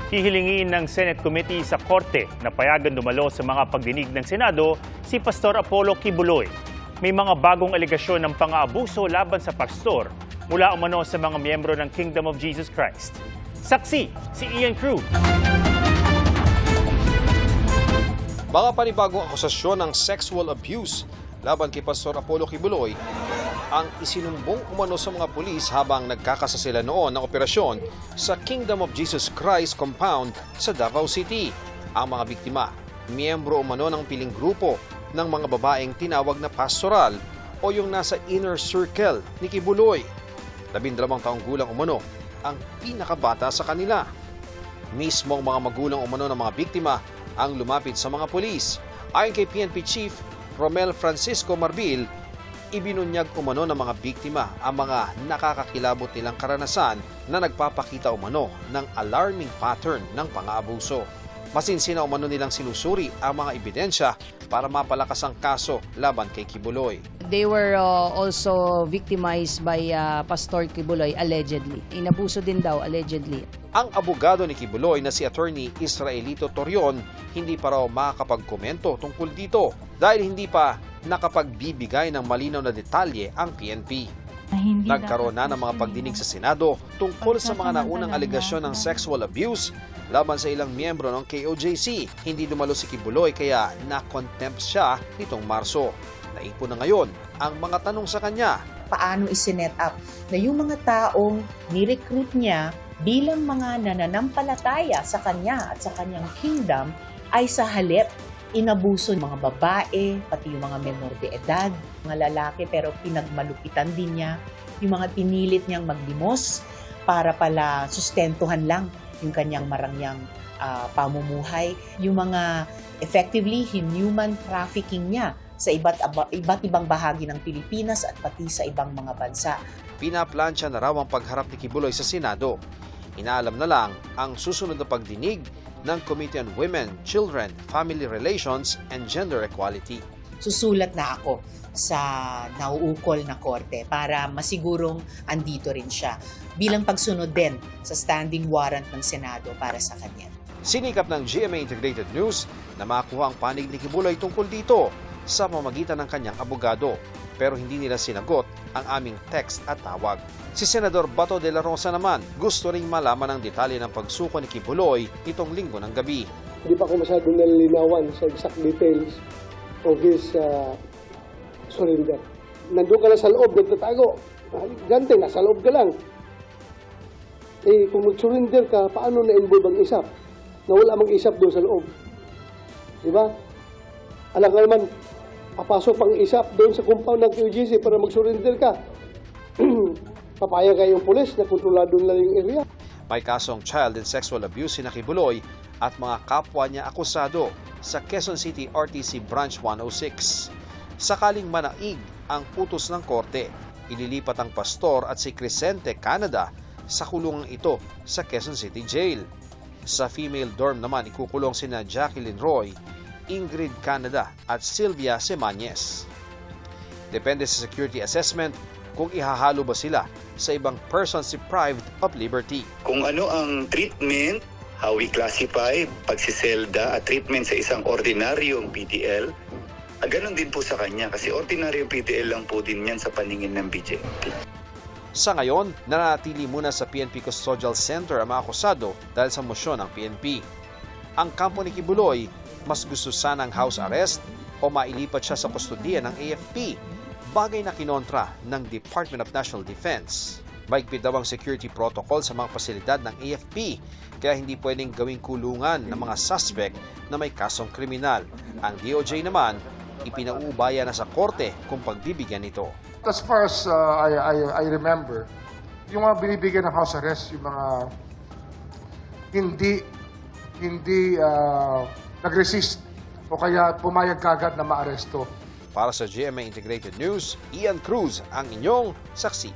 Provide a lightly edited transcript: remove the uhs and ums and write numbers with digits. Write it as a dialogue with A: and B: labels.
A: Hihilingin ng Senate Committee sa Korte na payagan dumalo sa mga pagdinig ng Senado si Pastor Apollo Kibuloy. May mga bagong alegasyon ng pang-aabuso laban sa pastor mula umano sa mga miyembro ng Kingdom of Jesus Christ. Saksi si Ian Cruz.
B: Mga panibagong akusasyon ng sexual abuse laban kay Pastor Apollo Kibuloy ang isinumbong umano sa mga pulis habang nagkakasa sila noon ng operasyon sa Kingdom of Jesus Christ compound sa Davao City. Ang mga biktima, miyembro umano ng piling grupo ng mga babaeng tinawag na pastoral o yung nasa inner circle ni Kibuloy. 12 taong gulang umano ang pinakabata sa kanila. Mismong mga magulang umano ng mga biktima ang lumapit sa mga pulis. Ayon kay PNP Chief Romel Francisco Marbil, ibinunyag umano ng mga biktima ang mga nakakakilabot nilang karanasan na nagpapakita umano ng alarming pattern ng pang-aabuso. Masinsina umano nilang sinusuri ang mga ebidensya para mapalakas ang kaso laban kay Kibuloy.
C: They were also victimized by Pastor Kibuloy allegedly. Inabuso din daw allegedly.
B: Ang abogado ni Kibuloy na si Attorney Israelito Torion hindi pa raw makakapagkomento tungkol dito dahil hindi pa nakapagbibigay ng malinaw na detalye ang PNP. Nagkaroon na ng mga pagdinig sa Senado tungkol sa mga naunang alegasyon ng sexual abuse laban sa ilang miyembro ng KOJC. Hindi dumalo si Kibuloy kaya na-contempt siya nitong Marso. Naipon na ngayon ang mga tanong sa kanya.
D: Paano isinet up na yung mga taong ni-recruit niya bilang mga nananampalataya sa kanya at sa kanyang kingdom ay sa halip inabuso ng mga babae, pati yung mga menor de edad, mga lalaki, pero pinagmalupitan din niya. Yung mga pinilit niyang maglimos para pala sustentuhan lang yung kanyang marangyang pamumuhay. Yung mga effectively human trafficking niya sa iba't ibang bahagi ng Pilipinas at pati sa ibang mga bansa.
B: Pinaplansya na raw ang pagharap ni Kibuloy sa Senado. Inaalam na lang ang susunod na pagdinig ng Committee on Women, Children, Family Relations, and Gender Equality.
D: Susulat na ako sa nauukol na korte para masigurong andito rin siya bilang pagsunod din sa standing warrant ng Senado para sa kanya.
B: Sinikap ng GMA Integrated News na makuha ang panig ni Kibuloy tungkol dito sa pamamagitan ng kanyang abogado, pero hindi nila sinagot ang aming text at tawag. Si Senador Bato de la Rosa naman gusto ring malaman ang detalye ng pagsuko ni Kibuloy itong linggo ng gabi.
E: Hindi pa ako masyadong nalilinawan sa exact details of his surrender. Nandun ka lang sa loob, nagtatago. Gante, nasa loob ka lang. Eh, kung mag-surrender ka, paano na-involve ang isap? Na wala mang isap doon sa loob. Diba? Alam ka naman, papasok pang isap doon sa compound ng QGC para mag-surrender ka. Papaya kayong pulis na kontrolado nila yung area.
B: May kasong child and sexual abuse si Kibuloy at mga kapwa niya akusado sa Quezon City RTC Branch 106. Sakaling manaig ang utos ng korte, ililipat ang pastor at si Crescente Canada sa kulungang ito sa Quezon City Jail. Sa female dorm naman ikukulong sina Jacqueline Roy, Ingrid Canada at Sylvia Semañez. Depende sa security assessment kung ihahalo ba sila sa ibang persons deprived of liberty.
F: Kung ano ang treatment, how we classify pagsiselda at treatment sa isang ordinaryong PDL, ganun din po sa kanya kasi ordinaryong PDL lang po din yan sa paningin ng BJP.
B: Sa ngayon, nananatili muna sa PNP Custodial Center ang mga akusado dahil sa mosyon ng PNP. Ang kampo ni Kibuloy, mas gusto sanang house arrest o mailipat siya sa kustodiya ng AFP, bagay na kinontra ng Department of National Defense. Mahigpit daw ang security protocol sa mga pasilidad ng AFP, kaya hindi pwedeng gawing kulungan ng mga suspect na may kasong kriminal. Ang DOJ naman, ipinauubaya na sa korte kung pagbibigyan nito.
G: As far as I remember, yung mga binibigyan ng house arrest, yung mga hindi nag-resist o kaya pumayag kagad na maaresto.
B: Para sa GMA Integrated News, Ian Cruz ang inyong saksi.